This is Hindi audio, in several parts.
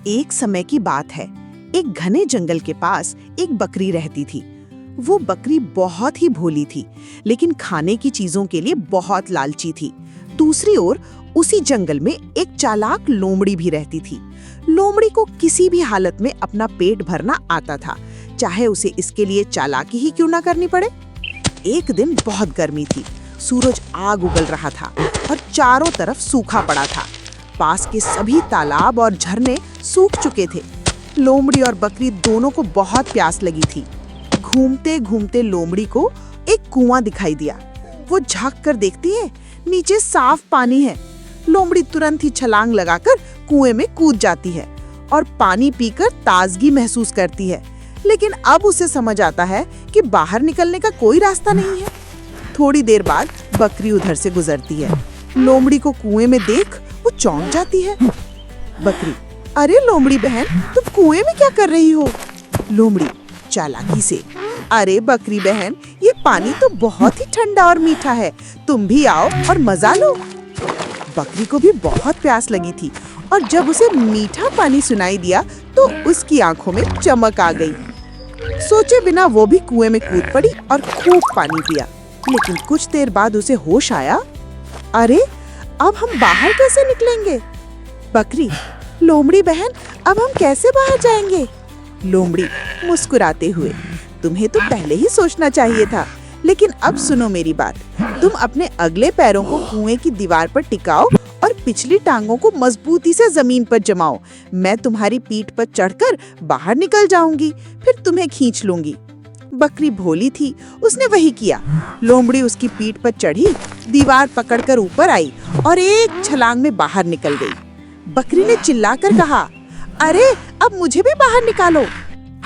एक समय की बात है। एक घने जंगल के पास एक बकरी रहती थी। वो बकरी बहुत ही भोली थी, लेकिन खाने की चीजों के लिए बहुत लालची थी। दूसरी ओर उसी जंगल में एक चालाक लोमड़ी भी रहती थी। लोमड़ी को किसी भी हालत में अपना पेट भरना आता था, चाहे उसे इसके लिए चालाकी ही क्यों ना करनी पड़े। एक दिन बहुत गर्मी थी, सूरज आग उगल रहा था और चारों तरफ सूखा पड़ा था। पास के सभी तालाब और झरने सूख चुके थे। लोमड़ी और बकरी दोनों को बहुत प्यास लगी थी। घूमते घूमते लोमड़ी को एक कुआं दिखाई दिया। वो झांक कर देखती है, नीचे साफ पानी है। लोमड़ी तुरंत ही छलांग लगाकर कुएं में कूद जाती है और पानी पीकर ताजगी महसूस करती है। लेकिन अब उसे समझ आता है कि बाहर निकलने का कोई रास्ता नहीं है। थोड़ी देर बाद बकरी उधर से गुजरती है। लोमड़ी को कुएं में देख वो चौंक जाती है। बकरी, अरे लोमड़ी बहन, तुम कुएं में क्या कर रही हो? लोमड़ी चालाकी से, अरे बकरी बहन, ये पानी तो बहुत ही ठंडा और मीठा है, तुम भी आओ और मजा लो। बकरी को भी बहुत प्यास लगी थी और जब उसे मीठा पानी सुनाई दिया तो उसकी आंखों में चमक आ गई। सोचे बिना वो भी कुएं में कूद पड़ी और खूब पानी पिया। लेकिन कुछ देर बाद उसे होश आया, अरे अब हम बाहर कैसे निकलेंगे? बकरी, लोमड़ी बहन, अब हम कैसे बाहर जाएंगे? लोमड़ी मुस्कुराते हुए, तुम्हें तो पहले ही सोचना चाहिए था, लेकिन अब सुनो मेरी बात। तुम अपने अगले पैरों को कुएं की दीवार पर टिकाओ और पिछली टांगों को मजबूती से जमीन पर जमाओ। मैं तुम्हारी पीठ पर चढ़कर बाहर निकल जाऊंगी, फिर तुम्हें खींच लूंगी। बकरी भोली थी, उसने वही किया। लोमड़ी उसकी पीठ पर चढ़ी, दीवार पकड़कर ऊपर आई और एक छलांग में बाहर निकल गई। बकरी ने चिल्लाकर कहा, अरे अब मुझे भी बाहर निकालो।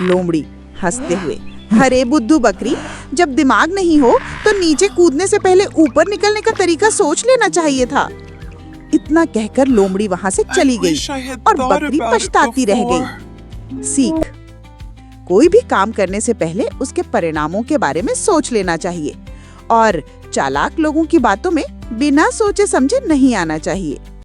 लोमड़ी हंसते हुए, अरे बुद्धू बकरी, जब दिमाग नहीं हो तो नीचे कूदने से पहले ऊपर निकलने का तरीका सोच लेना चाहिए था। इतना कहकर लोमड़ी वहां से चली गई और बकरी पछताती रह गई। सीख, कोई भी काम करने से पहले उसके परिणामों के बारे में सोच लेना चाहिए और चालाक लोगों की बातों में बिना सोचे समझे नहीं आना चाहिए।